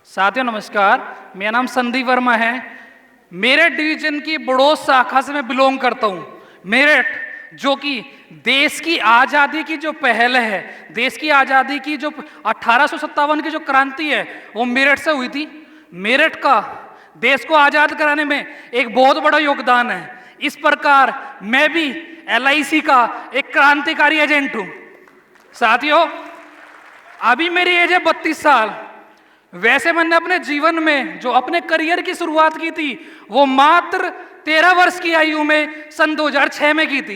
साथियों नमस्कार, मेरा नाम संदीप वर्मा है। मेरठ डिवीजन की बड़ौद शाखा से मैं बिलोंग करता हूँ। मेरठ जो कि देश की आज़ादी की जो पहल है, देश की आज़ादी की जो 1857 की जो क्रांति है वो मेरठ से हुई थी। मेरठ का देश को आज़ाद कराने में एक बहुत बड़ा योगदान है। इस प्रकार मैं भी LIC का एक क्रांतिकारी एजेंट हूँ। साथियों, अभी मेरी एज है 32 साल। वैसे मैंने अपने जीवन में जो अपने करियर की शुरुआत की थी वो मात्र 13 वर्ष की आयु में सन 2006 में की थी।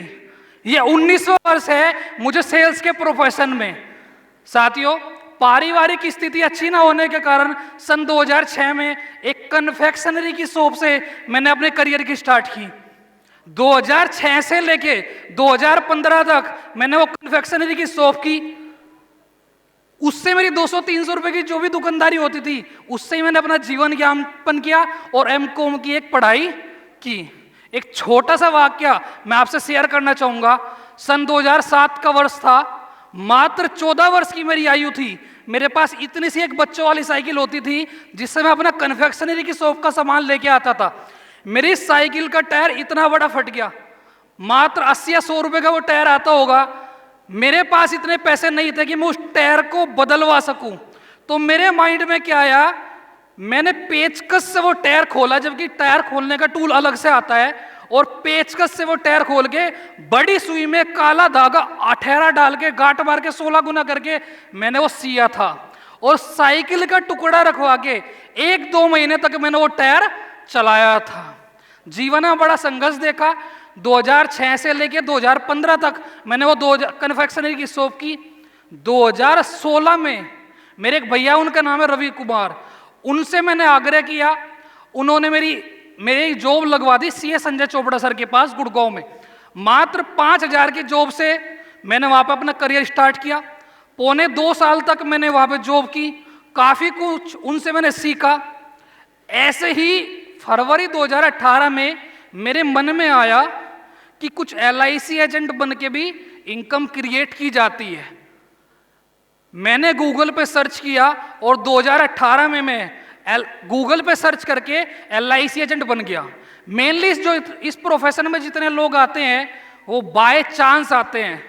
ये 19वां वर्ष है मुझे सेल्स के प्रोफेशन में। साथियों, पारिवारिक स्थिति अच्छी ना होने के कारण सन 2006 में एक कन्फेक्शनरी की शॉप से मैंने अपने करियर की स्टार्ट की। 2006 से लेके 2015 तक मैंने वो कन्फेक्शनरी की शॉप की। उससे मेरी 200-300 रुपए की जो भी दुकानदारी होती थी उससे ही मैंने अपना जीवन यापन किया और MCOM की एक पढ़ाई की। एक छोटा सा वाक्य मैं आपसे शेयर करना चाहूंगा। सन 2007 का वर्ष था, मात्र 14 वर्ष की मेरी आयु थी। मेरे पास इतनी सी एक बच्चों वाली साइकिल होती थी जिससे मैं अपना कन्फेक्शनरी की शॉप का सामान लेके आता था। मेरी साइकिल का टायर इतना बड़ा फट गया, मात्र 80 या 100 रुपए का वो टायर आता होगा। मेरे पास इतने पैसे नहीं थे कि मैं उस टायर को बदलवा सकूं। तो मेरे माइंड में क्या आया, मैंने पेचकस से वो टायर खोला, जबकि टायर खोलने का टूल अलग से आता है, और पेचकस से वो टायर खोल के बड़ी सुई में काला धागा 18 डाल के गांठ मार के 16 गुना करके मैंने वो सिया था। और साइकिल का टुकड़ा रखवा के 1-2 महीने तक मैंने वो टायर चलाया था। जीवन में बड़ा संघर्ष देखा। 2006 से लेके 2015 तक मैंने वो कन्फेक्शनरी की शॉप की। 2016 में मेरे एक भैया, उनका नाम है रवि कुमार, उनसे मैंने आग्रह किया। उन्होंने मेरी जॉब लगवा दी CA संजय चोपड़ा सर के पास गुड़गांव में। मात्र 5,000 की जॉब से मैंने वहां पर अपना करियर स्टार्ट किया। 1.25 साल तक मैंने वहां पर जॉब की, काफी कुछ उनसे मैंने सीखा। ऐसे ही फरवरी 2018 में मेरे मन में आया कि कुछ LIC एजेंट बन के भी इनकम क्रिएट की जाती है। मैंने गूगल पे सर्च किया और 2018 में मैं गूगल पे सर्च करके LIC एजेंट बन गया। मेनली इस प्रोफेशन में जितने लोग आते हैं वो बाय चांस आते हैं,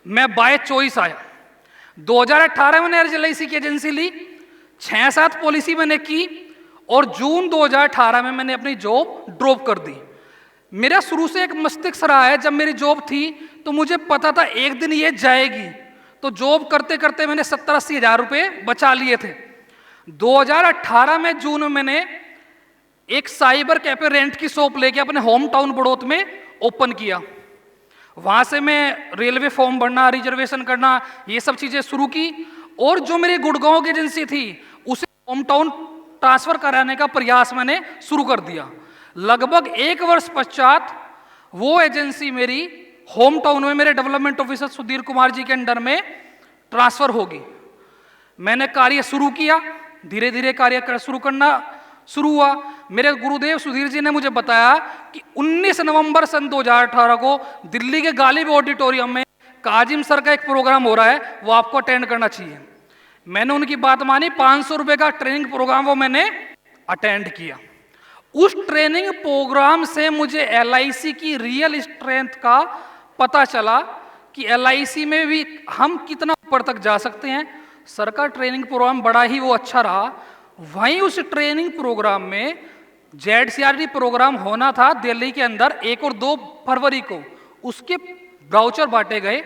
मैं बाय चॉइस आया। 2018 में मैंने LIC की एजेंसी ली, 6-7 पॉलिसी मैंने की, और जून 2018 में मैंने अपनी जॉब ड्रॉप कर दी। मेरा शुरू से एक मस्तिष्क रहा है, जब मेरी जॉब थी तो मुझे पता था एक दिन ये जाएगी। तो जॉब करते करते मैंने 70-80 हज़ार रुपये बचा लिए थे। 2018 में जून में मैंने एक साइबर कैफे रेंट की शॉप लेके अपने होम टाउन बड़ौद में ओपन किया। वहां से मैं रेलवे फॉर्म भरना, रिजर्वेशन करना, ये सब चीजें शुरू की। और जो मेरी गुड़गांव की एजेंसी थी उसे होम टाउन ट्रांसफर कराने का प्रयास मैंने शुरू कर दिया। लगभग 1 वर्ष पश्चात वो एजेंसी मेरी होम टाउन में मेरे डेवलपमेंट ऑफिसर सुधीर कुमार जी के अंडर में ट्रांसफर होगी। मैंने कार्य शुरू किया, धीरे धीरे कार्य शुरू करना शुरू हुआ। मेरे गुरुदेव सुधीर जी ने मुझे बताया कि 19 नवंबर सन 2018 को दिल्ली के गालिब ऑडिटोरियम में काजिम सर का एक प्रोग्राम हो रहा है, वो आपको अटेंड करना चाहिए। मैंने उनकी बात मानी, 500 रुपए का ट्रेनिंग प्रोग्राम वो मैंने अटेंड किया। उस ट्रेनिंग प्रोग्राम से मुझे LIC की रियल स्ट्रेंथ का पता चला कि LIC में भी हम कितना ऊपर तक जा सकते हैं। सर का ट्रेनिंग प्रोग्राम बड़ा ही वो अच्छा रहा। वहीं उस ट्रेनिंग प्रोग्राम में ZCRT प्रोग्राम होना था दिल्ली के अंदर 1 और 2 फरवरी को, उसके ब्राउचर बांटे गए।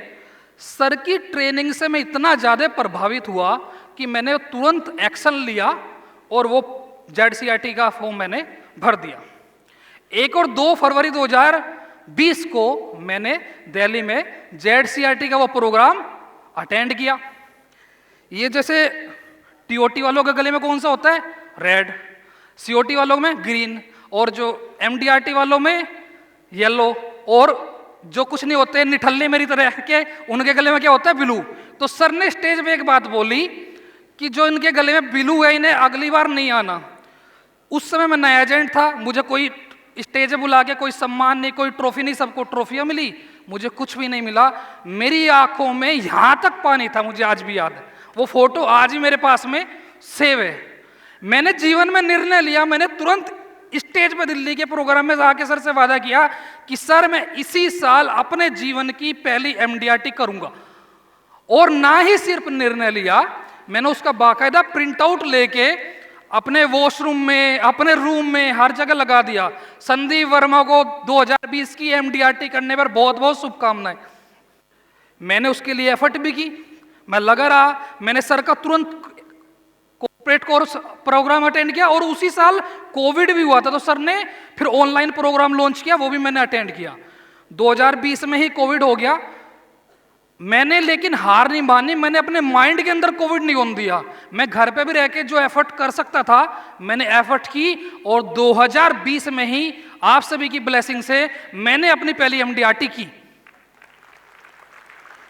सर की ट्रेनिंग से मैं इतना ज़्यादा प्रभावित हुआ कि मैंने तुरंत एक्शन लिया और वो ZCRT का फॉर्म मैंने भर दिया। 1 और 2 फरवरी 2020 को मैंने दिल्ली में ZCRT का वो प्रोग्राम अटेंड किया। ये जैसे TOT वालों के गले में कौन सा होता है, रेड, COT वालों में ग्रीन, और जो MDRT वालों में येलो, और जो कुछ नहीं होते निठल्ले मेरी तरह के, उनके गले में क्या होता है, ब्लू। तो सर ने स्टेज पे एक बात बोली कि जो इनके गले में ब्लू है इन्हें अगली बार नहीं आना। उस समय मैं नया एजेंट था, मुझे कोई स्टेज बुला के कोई सम्मान नहीं, कोई ट्रॉफी नहीं, सबको ट्रॉफियां मिली, मुझे कुछ भी नहीं मिला। मेरी आंखों में यहां तक पानी था, मुझे आज भी याद है। वो फोटो आज भी मेरे पास में सेव है। मैंने जीवन में निर्णय लिया, मैंने तुरंत स्टेज पे दिल्ली के प्रोग्राम में जाके सर से वादा किया कि सर मैं इसी साल अपने जीवन की पहली एमडीआरटी करूंगा। और ना ही सिर्फ निर्णय लिया, मैंने उसका बाकायदा प्रिंट आउट लेके अपने वॉशरूम में, अपने रूम में, हर जगह लगा दिया। संदीप वर्मा को 2020 की एमडीआरटी करने पर बहुत बहुत शुभकामनाएं। मैंने उसके लिए एफर्ट भी की, मैं लगा रहा। मैंने सर का तुरंत कॉर्पोरेट कोर्स प्रोग्राम अटेंड किया और उसी साल कोविड भी हुआ था, तो सर ने फिर ऑनलाइन प्रोग्राम लॉन्च किया, वो भी मैंने अटेंड किया। 2020 में ही कोविड हो गया। मैंने लेकिन हार नहीं मानी, मैंने अपने माइंड के अंदर कोविड नहीं होने दिया। मैं घर पे भी रह के जो एफर्ट कर सकता था मैंने एफर्ट की, और 2020 में ही आप सभी की ब्लेसिंग से मैंने अपनी पहली एमडीआरटी की।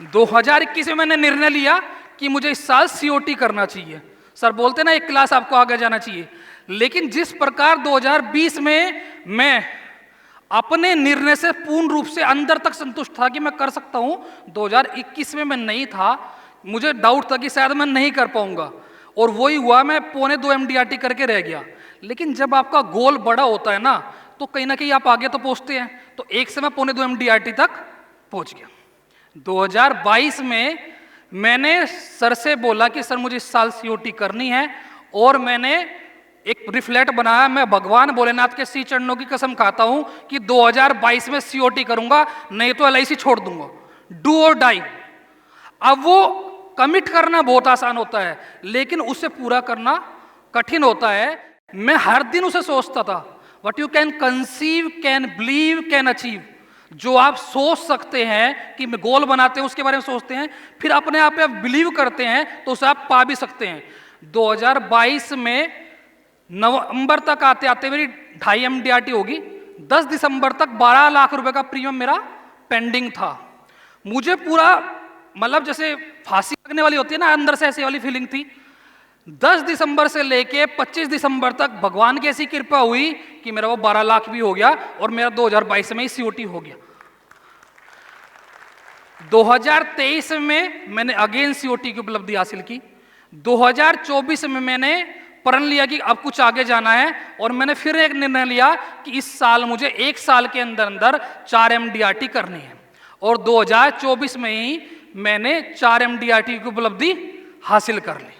2021 में मैंने निर्णय लिया कि मुझे इस साल सीओटी करना चाहिए। सर बोलते ना एक क्लास आपको आगे जाना चाहिए, लेकिन जिस प्रकार 2020 में मैं अपने निर्णय से पूर्ण रूप से अंदर तक संतुष्ट था कि मैं कर सकता हूं, 2021 में मैं नहीं था। मुझे डाउट था कि शायद मैं नहीं कर पाऊंगा, और वही हुआ, मैं 1.25 एमडीआरटी करके रह गया। लेकिन जब आपका गोल बड़ा होता है ना, तो कहीं ना कहीं आप आगे तो पहुंचते हैं। तो एक से मैं 1.25 एमडीआरटी तक पहुंच गया। 2022 में मैंने सर से बोला कि सर मुझे इस साल सीओटी करनी है, और मैंने एक रिफ्लेक्ट बनाया। मैं भगवान भोलेनाथ के सी चरणों की कसम खाता हूं कि 2022 में सीओटी करूंगा, नहीं तो एलआईसी छोड़ दूंगा। डू और डाई। अब वो कमिट करना बहुत आसान होता है, लेकिन उसे पूरा करना कठिन होता है। मैं हर दिन उसे सोचता था, what you can conceive, can believe, can achieve. जो आप सोच सकते हैं कि मैं गोल बनाते हैं, उसके बारे में सोचते हैं, फिर अपने आप पे आप बिलीव करते हैं, तो उसे आप पा भी सकते हैं। 2022 में नवंबर तक आते आते मेरी 2.5 एमडीआरटी होगी। 10 दिसंबर तक 12 लाख रुपए का प्रीमियम मेरा पेंडिंग था। मुझे पूरा मतलब जैसे फांसी लगने वाली होती है ना, अंदर से ऐसी वाली फीलिंग थी। 10 दिसंबर से लेके 25 दिसंबर तक भगवान की ऐसी कृपा हुई कि मेरा वो 12 लाख भी हो गया, और मेरा 2022 में ही सीओटी हो गया। 2023 में मैंने अगेन सीओटी की उपलब्धि हासिल की। 2024 में मैंने प्रण लिया कि अब कुछ आगे जाना है, और मैंने फिर एक निर्णय लिया कि इस साल मुझे 1 साल के अंदर अंदर 4 एमडीआरटी करनी है, और 2024 में ही मैंने 4 एमडीआरटी की उपलब्धि हासिल कर ली।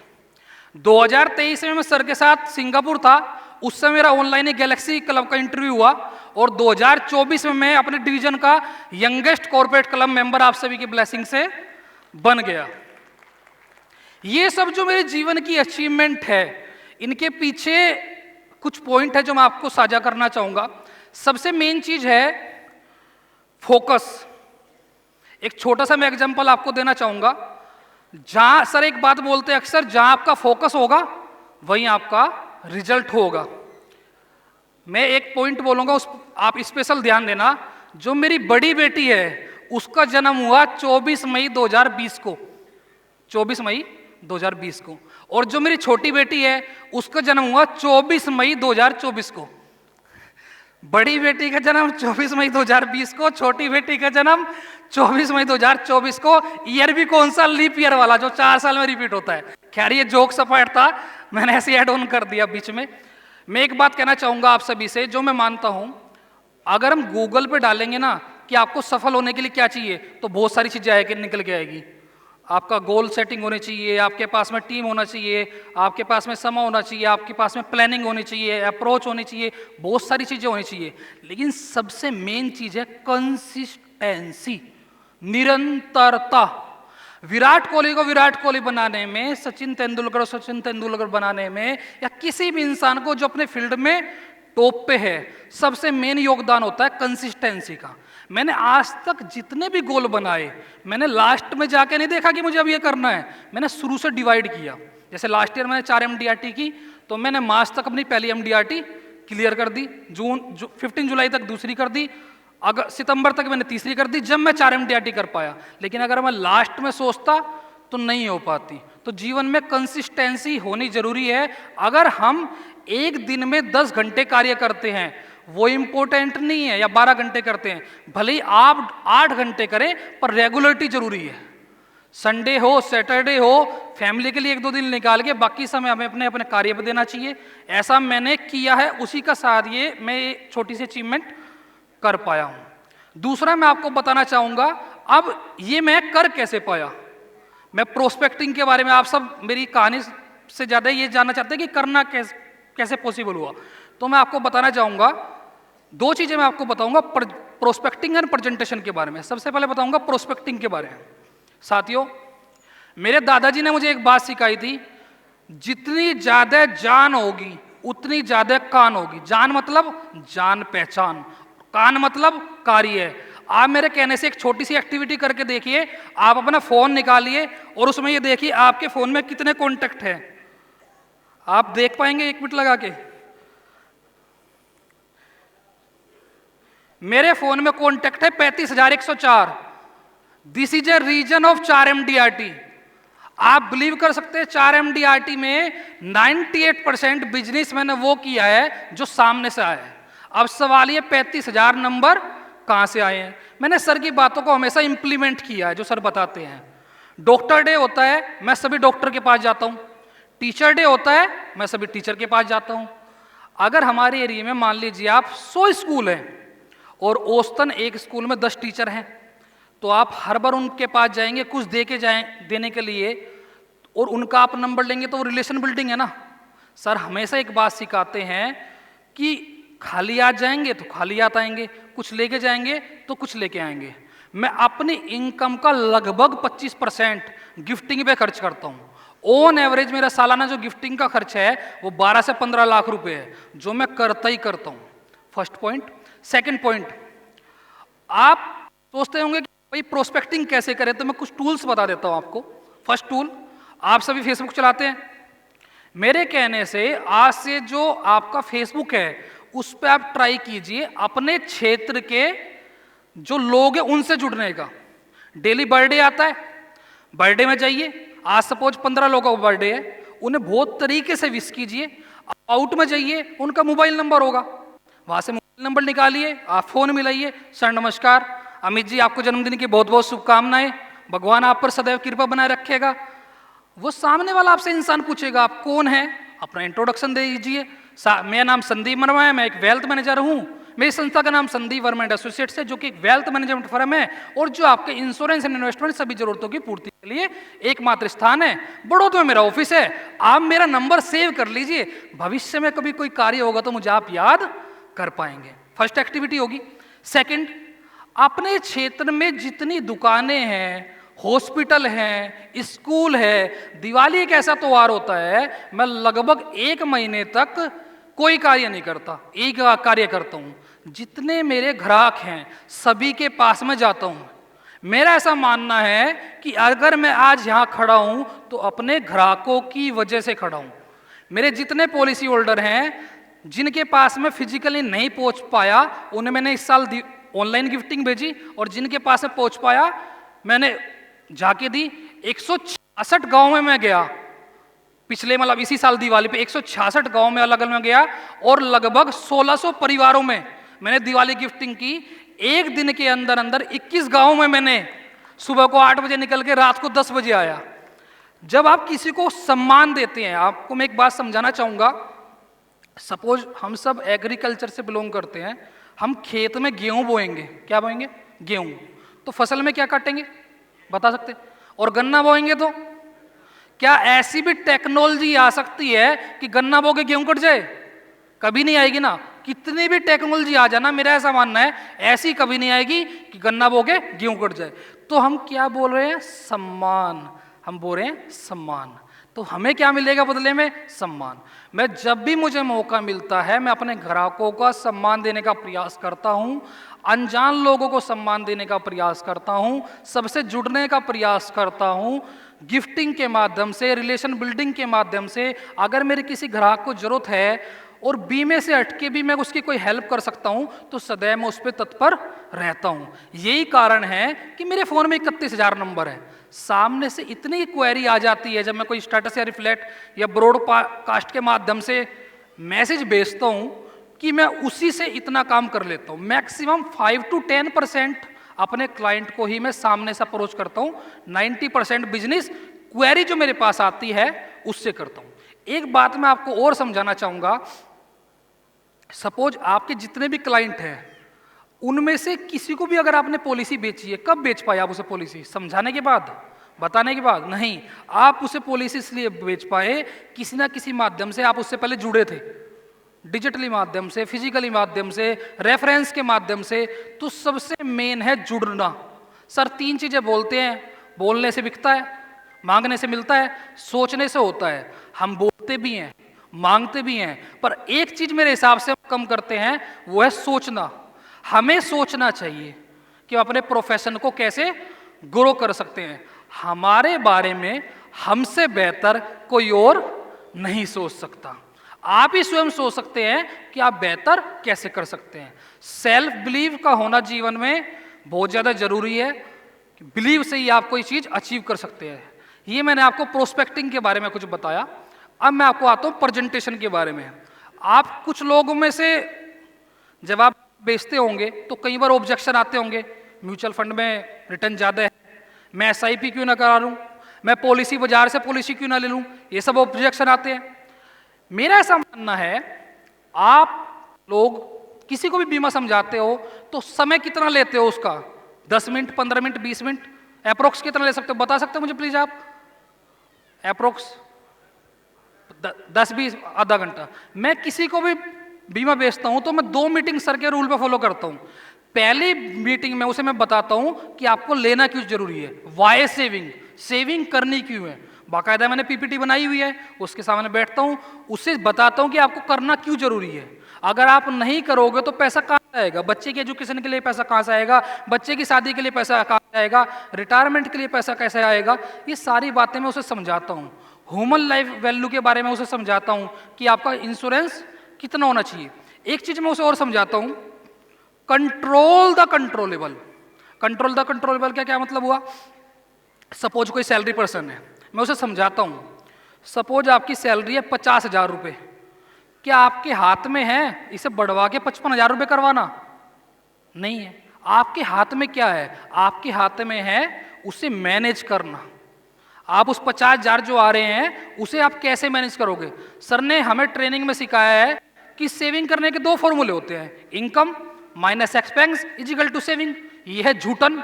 2023 में मैं सर के साथ सिंगापुर था, उस समय मेरा ऑनलाइन ही गैलेक्सी क्लब का इंटरव्यू हुआ, और 2024 में मैं अपने डिवीजन का यंगेस्ट कॉर्पोरेट क्लब मेंबर आप सभी की ब्लेसिंग से बन गया। ये सब जो मेरे जीवन की अचीवमेंट है, इनके पीछे कुछ पॉइंट है जो मैं आपको साझा करना चाहूंगा। सबसे मेन चीज है फोकस। एक छोटा सा मैं एग्जांपल आपको देना चाहूंगा। जहां सर एक बात बोलते हैं अक्सर, जहां आपका फोकस होगा वहीं आपका रिजल्ट होगा। मैं एक पॉइंट बोलूंगा, उस आप स्पेशल ध्यान देना। जो मेरी बड़ी बेटी है उसका जन्म हुआ 24 मई 2020 को, 24 मई 2020 को, और जो मेरी छोटी बेटी है उसका जन्म हुआ 24 मई 2024 को। बड़ी बेटी का जन्म 24 मई 2020 को, छोटी बेटी का जन्म 24 मई 2024 को। ईयर भी कौन सा? लीप ईयर वाला, जो 4 साल में रिपीट होता है। खैर ये जोक सपाट था, मैंने ऐसे ऐड ऑन कर दिया बीच में। मैं एक बात कहना चाहूंगा आप सभी से, जो मैं मानता हूं, अगर हम गूगल पे डालेंगे ना कि आपको सफल होने के लिए क्या चाहिए, तो बहुत सारी चीजें आएगी, निकल के आएगी। आपका गोल सेटिंग होनी चाहिए, आपके पास में टीम होना चाहिए, आपके पास में समय होना चाहिए, आपके पास में प्लानिंग होनी चाहिए, अप्रोच होनी चाहिए, बहुत सारी चीजें होनी चाहिए। लेकिन सबसे मेन चीज है कंसिस्टेंसी, निरंतरता। विराट कोहली को विराट कोहली बनाने में, सचिन तेंदुलकर को सचिन तेंदुलकर बनाने में, या किसी भी इंसान को जो अपने फील्ड में टॉप पे है, सबसे मेन योगदान होता है कंसिस्टेंसी का। मैंने आज तक जितने भी गोल बनाए, मैंने लास्ट में जाके नहीं देखा कि मुझे अब ये करना है, मैंने शुरू से डिवाइड किया। जैसे लास्ट ईयर मैंने 4 एमडीआरटी की, तो मैंने मार्च तक अपनी पहली एमडीआरटी क्लियर कर दी, 15 जुलाई तक दूसरी कर दी, अगर सितंबर तक मैंने तीसरी कर दी, जब मैं 4 एमडीआरटी कर पाया। लेकिन अगर मैं लास्ट में सोचता तो नहीं हो पाती। तो जीवन में कंसिस्टेंसी होनी जरूरी है। अगर हम एक दिन में 10 घंटे कार्य करते हैं वो इंपॉर्टेंट नहीं है, या 12 घंटे करते हैं, भले ही आप 8 घंटे करें, पर रेगुलरिटी जरूरी है। संडे हो, सैटरडे हो, फैमिली के लिए 1-2 दिन निकाल के बाकी समय हमें अपने अपने कार्य पर देना चाहिए। ऐसा मैंने किया है, उसी का साथ ये मैं ये छोटी सी अचीवमेंट कर पाया हूं। दूसरा मैं आपको बताना चाहूंगा, अब ये मैं कर कैसे पाया। मैं प्रोस्पेक्टिंग के बारे में, आप सब मेरी कहानी से ज्यादा ये जानना चाहते हैं कि करना कैसे पॉसिबल हुआ, तो मैं आपको बताना चाहूंगा 2 चीजें मैं आपको बताऊंगा प्रोस्पेक्टिंग एंड प्रेजेंटेशन के बारे में। सबसे पहले बताऊंगा प्रोस्पेक्टिंग के बारे में। साथियों, मेरे दादाजी ने मुझे एक बात सिखाई थी, जितनी ज्यादा जान होगी उतनी ज्यादा कान होगी। जान मतलब जान पहचान, कान मतलब कार्य। आप मेरे कहने से एक छोटी सी एक्टिविटी करके देखिए, आप अपना फोन निकालिए और उसमें ये देखिए आपके फोन में कितने कॉन्टेक्ट हैं। आप देख पाएंगे 1 मिनट लगा के? मेरे फोन में कॉन्टेक्ट है 35,104। This is a reason of 4 MDRT। आप बिलीव कर सकते हैं 4 MDRT में 98% बिजनेस मैंने वो किया है जो सामने से आया है। अब सवाल ये 35,000 नंबर कहां से आए हैं? मैंने सर की बातों को हमेशा इंप्लीमेंट किया है जो सर बताते हैं। डॉक्टर डे होता है, मैं सभी डॉक्टर के पास जाता हूं। टीचर डे होता है, मैं सभी टीचर के पास जाता हूं। अगर हमारे एरिया में मान लीजिए आप 100 स्कूल हैं और औसतन एक स्कूल में 10 टीचर हैं, तो आप हर बार उनके पास जाएंगे कुछ देने के लिए, और उनका आप नंबर लेंगे तो वो रिलेशन बिल्डिंग है ना। सर हमेशा एक बात सिखाते हैं कि खाली आ जाएंगे तो खाली आत आएंगे, कुछ लेके जाएंगे तो कुछ लेके आएंगे। मैं अपनी इनकम का लगभग 25% गिफ्टिंग पे खर्च करता हूं। ऑन एवरेज मेरा सालाना जो गिफ्टिंग का खर्च है वो 12 से 15 लाख रुपए है, जो मैं करता ही करता हूं। First point. सेकंड पॉइंट, आप सोचते होंगे कि भाई प्रोस्पेक्टिंग कैसे करें, तो मैं कुछ टूल्स बता देता हूं आपको। फर्स्ट टूल, आप सभी फेसबुक चलाते हैं, मेरे कहने से आज से जो आपका फेसबुक है उस पर आप ट्राई कीजिए अपने क्षेत्र के जो लोग हैं उनसे जुड़ने का। डेली बर्थडे आता है, बर्थडे में जाइए। आज सपोज 15 लोगों का बर्थडे है, उन्हें बहुत तरीके से विश कीजिए। आउट में जाइए, उनका मोबाइल नंबर होगा, वहां से मोबाइल नंबर निकालिए, आप फोन मिलाइए। सर नमस्कार, अमित जी आपको जन्मदिन की बहुत बहुत शुभकामनाएं, भगवान आप पर सदैव कृपा बनाए रखेगा। वो सामने वाला आपसे इंसान पूछेगा आप कौन है, अपना इंट्रोडक्शन दे दीजिए। मेरा नाम संदीप वर्मा है, मैं एक वेल्थ मैनेजर हूं। मेरी संस्था का नाम संदीप वर्मा एंड एसोसिएट्स है, जो कि एक वेल्थ मैनेजमेंट फर्म है और जो आपके इंश्योरेंस एंड इन्वेस्टमेंट सभी जरूरतों की पूर्ति के लिए एकमात्र स्थान है। बड़ौदा में मेरा ऑफिस है, आप मेरा नंबर सेव कर लीजिए, भविष्य में कभी कोई कार्य होगा तो मुझे आप याद कर पाएंगे। फर्स्ट एक्टिविटी होगी। सेकंड, अपने क्षेत्र में जितनी दुकानें हैं, हॉस्पिटल हैं, स्कूल है, दिवाली एक ऐसा त्योहार होता है मैं लगभग 1 महीने तक कोई कार्य नहीं करता, एक कार्य करता हूं। जितने मेरे ग्राहक हैं सभी के पास में जाता हूं। मेरा ऐसा मानना है कि अगर मैं आज यहां खड़ा हूं तो अपने ग्राहकों की वजह से खड़ा हूं। मेरे जितने पॉलिसी होल्डर हैं जिनके पास में फिजिकली नहीं पहुंच पाया, उन्हें मैंने इस साल ऑनलाइन गिफ्टिंग भेजी, और जिनके पास में पहुंच पाया मैंने जाके दी। 166 गांव में मैं गया पिछले, मतलब इसी साल दिवाली पे 166 गांव में अलग अलग गया, और लगभग 1600 परिवारों में मैंने दिवाली गिफ्टिंग की। एक दिन के अंदर अंदर 21 गांव में मैंने सुबह को 8 बजे निकल के रात को 10 बजे आया। जब आप किसी को सम्मान देते हैं, आपको मैं एक बात समझाना चाहूंगा। सपोज हम सब एग्रीकल्चर से बिलोंग करते हैं, हम खेत में गेहूं बोएंगे। क्या बोएंगे? गेहूं। तो फसल में क्या काटेंगे बता सकते? और गन्ना बोएंगे तो क्या ऐसी भी टेक्नोलॉजी आ सकती है कि गन्ना बो के गेहूं कट जाए? कभी नहीं आएगी ना। कितनी भी टेक्नोलॉजी आ जाना, मेरा ऐसा मानना है ऐसी कभी नहीं आएगी कि गन्ना बो के गेहूं कट जाए। तो हम क्या बोल रहे हैं? सम्मान। हम बोल रहे हैं सम्मान। तो हमें क्या मिलेगा बदले में? सम्मान। मैं जब भी मुझे मौका मिलता है मैं अपने ग्राहकों का सम्मान देने का प्रयास करता हूं, अनजान लोगों को सम्मान देने का प्रयास करता हूं, सबसे जुड़ने का प्रयास करता हूं, गिफ्टिंग के माध्यम से, रिलेशन बिल्डिंग के माध्यम से। अगर मेरे किसी ग्राहक को जरूरत है और बीमे से हटके भी मैं उसकी कोई हेल्प कर सकता हूं तो सदैव मैं उस पर तत्पर रहता हूं। यही कारण है कि मेरे फोन में 31,000 नंबर है। सामने से इतनी क्वेरी आ जाती है जब मैं कोई स्टेटस या रिफ्लेक्ट या ब्रॉडकास्ट के माध्यम से मैसेज भेजता हूं कि मैं उसी से इतना काम कर लेता हूं। मैक्सिमम 5 to 10% अपने क्लाइंट को ही मैं सामने से अप्रोच करता हूँ। 90% बिजनेस क्वेरी जो मेरे पास आती है उससे करता हूँ। एक बात मैं आपको और समझाना चाहूँगा, सपोज आपके जितने भी क्लाइंट हैं उनमें से किसी को भी अगर आपने पॉलिसी बेची है, कब बेच पाए आप उसे पॉलिसी? समझाने के बाद, बताने के बाद? नहीं, आप उसे पॉलिसी इसलिए बेच पाए किसी ना किसी माध्यम से आप उससे पहले जुड़े थे, डिजिटली माध्यम से, फिजिकली माध्यम से, रेफरेंस के माध्यम से। तो सबसे मेन है जुड़ना। सर 3 चीजें बोलते हैं, बोलने से बिकता है, मांगने से मिलता है, सोचने से होता है। हम बोलते भी हैं, मांगते भी हैं, पर एक चीज मेरे हिसाब से हम कम करते हैं, वो है सोचना। हमें सोचना चाहिए कि हम अपने प्रोफेशन को कैसे ग्रो कर सकते हैं। हमारे बारे में हमसे बेहतर कोई और नहीं सोच सकता। आप ही स्वयं सोच सकते हैं कि आप बेहतर कैसे कर सकते हैं। सेल्फ बिलीव का होना जीवन में बहुत ज्यादा जरूरी है। बिलीव से ही आप कोई चीज अचीव कर सकते हैं। ये मैंने आपको प्रोस्पेक्टिंग के बारे में कुछ बताया। अब मैं आपको आता हूं प्रेजेंटेशन के बारे में। आप कुछ लोगों में से जब आप बेचते होंगे तो कई बार ऑब्जेक्शन आते होंगे, म्यूचुअल फंड में रिटर्न ज्यादा है, मैं SIP क्यों ना करा लूं, मैं पॉलिसी बाजार से पॉलिसी क्यों ना ले लूं, ये सब ऑब्जेक्शन आते हैं। मेरा ऐसा मानना है, आप लोग किसी को भी बीमा समझाते हो तो समय कितना लेते हो उसका? 10 मिनट, 15 मिनट, 20 मिनट, अप्रोक्स कितना ले सकते हो? बता सकते हो मुझे प्लीज आप? अप्रोक्स 10-20, आधा घंटा। मैं किसी को भी बीमा बेचता हूं तो मैं 2 मीटिंग सर के रूल पे फॉलो करता हूं। पहली मीटिंग में उसे मैं बताता हूं कि आपको लेना क्यों जरूरी है, वाई सेविंग, सेविंग करनी क्यों है। बाकायदा मैंने PPT बनाई हुई है, उसके सामने बैठता हूं, उससे बताता हूं कि आपको करना क्यों जरूरी है। अगर आप नहीं करोगे तो पैसा कहाँ से आएगा? बच्चे के एजुकेशन के लिए पैसा कहाँ से आएगा? बच्चे की शादी के लिए पैसा कहाँ से आएगा? रिटायरमेंट के लिए पैसा कैसे आएगा? ये सारी बातें मैं उसे समझाता हूँ। ह्यूमन लाइफ वैल्यू के बारे में उसे समझाता हूँ कि आपका इंश्योरेंस कितना होना चाहिए। एक चीज मैं उसे और समझाता हूँ, control the controllable. Control the controllable क्या क्या मतलब हुआ? सपोज कोई सैलरी पर्सन है, मैं उसे समझाता हूं, सपोज आपकी सैलरी है 50,000 रुपये, क्या आपके हाथ में है इसे बढ़वा के 55,000 रुपये करवाना? नहीं है। आपके हाथ में क्या है? आपके हाथ में है उसे मैनेज करना। आप उस 50,000 जो आ रहे हैं उसे आप कैसे मैनेज करोगे? सर ने हमें ट्रेनिंग में सिखाया है कि सेविंग करने के 2 फॉर्मूले होते हैं, income minus expense is equal to saving. ये है झूठन।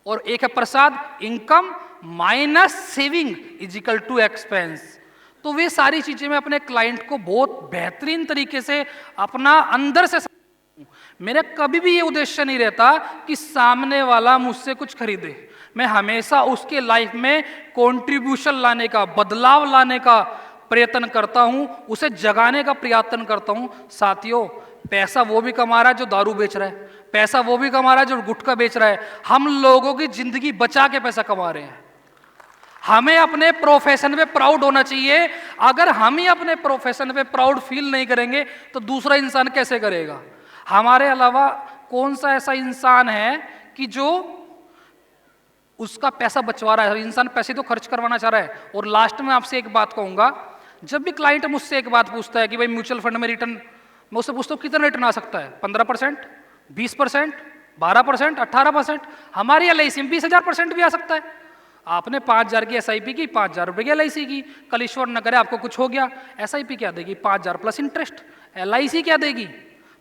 और एक है प्रसाद, income minus saving is equal to expense. तो वे सारी चीजें मैं अपने क्लाइंट को बहुत बेहतरीन तरीके से अपना अंदर से मेरा कभी भी ये उद्देश्य नहीं रहता कि सामने वाला मुझसे कुछ खरीदे। मैं हमेशा उसके लाइफ में कंट्रीब्यूशन लाने का, बदलाव लाने का प्रयत्न करता हूं, उसे जगाने का प्रयत्न करता हूं। साथियों, पैसा वो भी कमा रहा है जो दारू बेच रहा है, पैसा वो भी कमा रहा है जो गुटखा बेच रहा है। हम लोगों की जिंदगी बचा के पैसा कमा रहे हैं। हमें अपने प्रोफेशन पे प्राउड होना चाहिए। अगर हम ही अपने प्रोफेशन पे प्राउड फील नहीं करेंगे तो दूसरा इंसान कैसे करेगा? हमारे अलावा कौन सा ऐसा इंसान है कि जो उसका पैसा बचवा रहा है? इंसान पैसे तो खर्च करवाना चाह रहा है। और लास्ट में आपसे एक बात कहूंगा, जब भी क्लाइंट मुझसे एक बात पूछता है कि भाई म्यूचुअल फंड में रिटर्न, मैं उससे पूछता हूँ कितना रिटर्न आ सकता है? 15%, 20%, 12%, 18%। हमारी LIC में 20,000% भी आ सकता है। आपने 5,000 की SIP की, 5,000 रुपए की LIC की, कल ईश्वर न करे आपको कुछ हो गया, SIP क्या देगी? 5,000 प्लस इंटरेस्ट। LIC क्या देगी?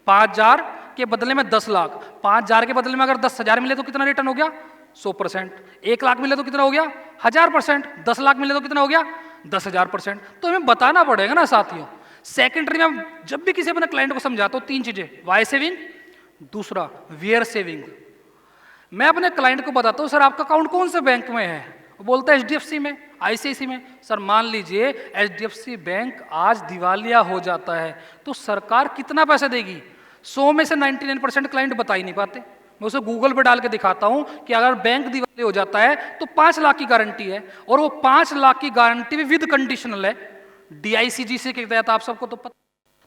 5,000 के बदले में 10 लाख। 5,000 के बदले में अगर 10,000 मिले तो कितना रिटर्न हो गया? 100%। 1 लाख मिले तो कितना हो गया? 1,000%। 10 लाख मिले तो कितना हो गया? 10,000%। तो हमें बताना पड़ेगा ना साथियों। सेकेंडरी में जब भी किसी अपने क्लाइंट को समझाता हूं 3 चीजें, वाई सेविंग, दूसरा वेयर सेविंग। मैं अपने क्लाइंट को बताता हूं, सर आपका अकाउंट कौन से बैंक में है? वो बोलता है HDFC में, ICICI में। सर मान लीजिए HDFC बैंक आज दिवालिया हो जाता है तो सरकार कितना पैसा देगी? 100 में से 99% क्लाइंट बता ही नहीं पाते। मैं उसे गूगल पे डाल के दिखाता हूं कि अगर बैंक दिवालिया हो जाता है तो 5 लाख की गारंटी है, और वो 5 लाख की गारंटी भी विद कंडीशनल है, DICGC के तहत। आप सबको तो पता,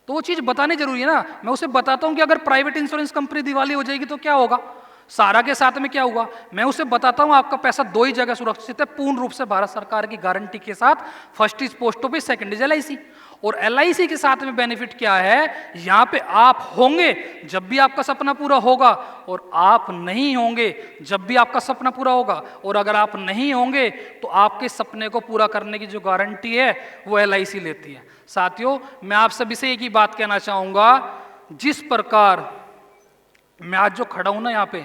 तो वो चीज बतानी जरूरी है ना। मैं उसे बताता हूं कि अगर प्राइवेट इंश्योरेंस कंपनी दिवाली हो जाएगी तो क्या होगा, सारा के साथ में क्या हुआ। मैं उसे बताता हूं आपका पैसा 2 ही जगह सुरक्षित है पूर्ण रूप से भारत सरकार की गारंटी के साथ। First is post office, second is LIC। और LIC के साथ में बेनिफिट क्या है, यहाँ पे आप होंगे जब भी आपका सपना पूरा होगा, और आप नहीं होंगे जब भी आपका सपना पूरा होगा, और अगर आप नहीं होंगे तो आपके सपने को पूरा करने की जो गारंटी है वो LIC लेती है। साथियों, मैं आप सभी से एक ही बात कहना चाहूँगा, जिस प्रकार मैं आज जो खड़ा हूँ ना यहाँ पे,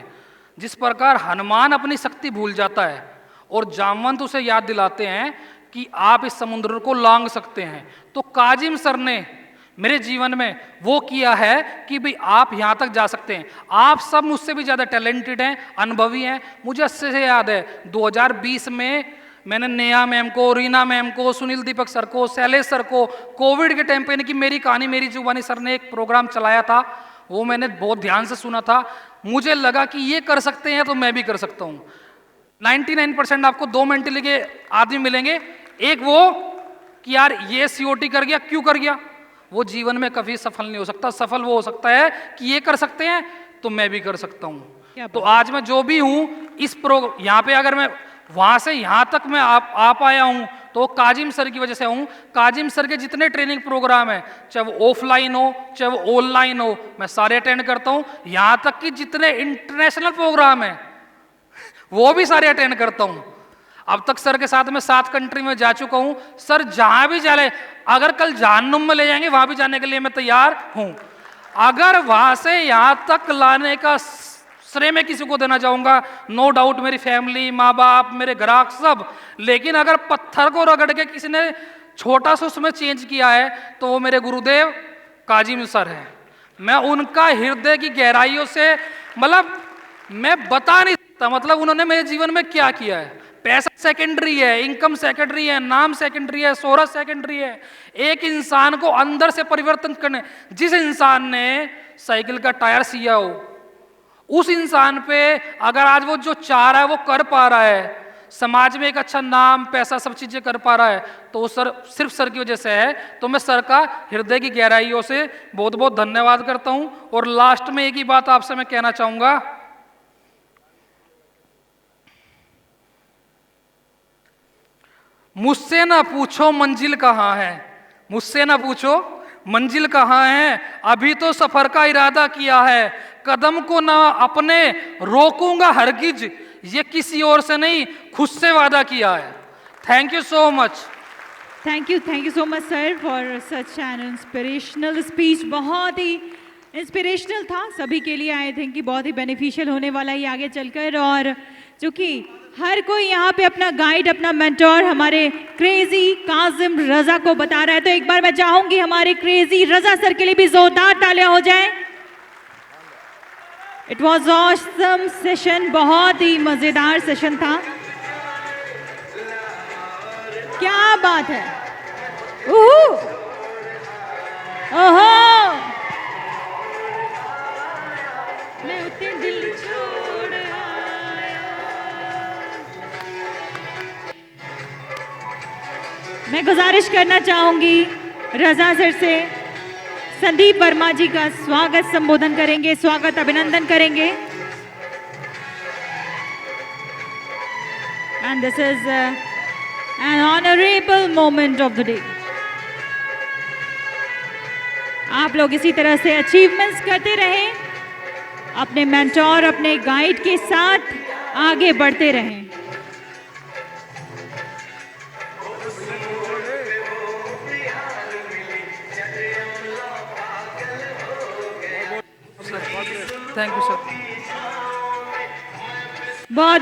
जिस प्रकार हनुमान अपनी शक्ति भूल जाता है और जामवंत उसे याद दिलाते हैं कि आप इस समुद्र को लांघ सकते हैं, तो काजिम सर ने मेरे जीवन में वो किया है कि भाई आप यहाँ तक जा सकते हैं। आप सब मुझसे भी ज़्यादा टैलेंटेड हैं, अनुभवी हैं। मुझे अच्छे से याद है 2020 में मैंने नेहा मैम को, रीना मैम को, सुनील दीपक सर को, शैलेश सर को, कोविड के टाइम पे कि मेरी कहानी मेरी जुबानी सर ने एक प्रोग्राम चलाया था, वो मैंने बहुत ध्यान से सुना था। मुझे लगा कि ये कर सकते हैं तो मैं भी कर सकता हूँ। 99% आपको 2 मेंटली के आदमी मिलेंगे, एक वो कि यार ये COT कर गया, क्यों कर गया, वो जीवन में कभी सफल नहीं हो सकता। सफल वो हो सकता है कि ये कर सकते हैं तो मैं भी कर सकता हूँ। तो आज मैं जो भी हूँ इस प्रोग्राम यहाँ पे, अगर मैं वहाँ से यहाँ तक मैं आ पाया हूँ तो काजिम सर की वजह से हूँ। काजिम सर के जितने ट्रेनिंग प्रोग्राम है, चाहे वो ऑफलाइन हो चाहे वो ऑनलाइन हो, मैं सारे अटेंड करता हूँ। यहाँ तक कि जितने इंटरनेशनल प्रोग्राम है वो भी सारे अटेंड करता हूँ। अब तक सर के साथ में 7 कंट्री में जा चुका हूँ। सर जहाँ भी जाए, अगर कल जहन्नुम में ले जाएंगे वहाँ भी जाने के लिए मैं तैयार हूँ। अगर वहाँ से यहाँ तक लाने का श्रेय मैं किसी को देना चाहूँगा, नो डाउट मेरी फैमिली, माँ बाप, मेरे ग्राहक सब। लेकिन अगर पत्थर को रगड़ के किसी ने छोटा सा उसमें चेंज किया है तो वो मेरे गुरुदेव काजिम सर है। मैं उनका हृदय की गहराइयों से, मतलब मैं बता नहीं सकता, मतलब उन्होंने मेरे जीवन में क्या किया है। पैसा सेकेंडरी है, इनकम सेकेंडरी है, नाम सेकेंडरी है, शोहरत सेकेंडरी है। एक इंसान को अंदर से परिवर्तन करने, जिस इंसान ने साइकिल का टायर सिया हो, उस इंसान पे अगर आज वो जो चाह रहा है वो कर पा रहा है, समाज में एक अच्छा नाम, पैसा, सब चीजें कर पा रहा है, तो वो सर, सिर्फ सर की वजह से है। तो मैं सर का हृदय की गहराइयों से बहुत बहुत धन्यवाद करता हूं। और लास्ट में एक ही बात आपसे मैं कहना चाहूंगा, मुझसे ना पूछो मंजिल कहाँ है, मुझसे ना पूछो मंजिल कहाँ है, अभी तो सफर का इरादा किया है, कदम को ना अपने रोकूंगा हरगिज, ये किसी और से नहीं खुद से वादा किया है। Thank you so much. Thank you so much sir for such an inspirational speech. बहुत ही इंस्पिरेशनल था सभी के लिए, आई थिंक कि बहुत ही बेनिफिशियल होने वाला है आगे चलकर। और चूंकि हर कोई यहाँ पे अपना गाइड, अपना मेंटोर हमारे क्रेजी काजिम रजा को बता रहा है, तो एक बार मैं चाहूंगी हमारे क्रेजी रजा सर के लिए भी जोरदार तालियां हो जाए। इट वॉज ऑसम सेशन, बहुत ही मजेदार सेशन था, क्या बात है। ओहो, मैं उतने दिल छोड़ आया। मैं गुजारिश करना चाहूंगी रजा सर से, संदीप वर्मा जी का स्वागत संबोधन करेंगे, स्वागत अभिनंदन करेंगे। And this is an honourable moment of the day. आप लोग इसी तरह से अचीवमेंट्स करते रहें, अपने मेंटोर, अपने गाइड के साथ आगे बढ़ते रहें। Thank you sir. बहुत बहुत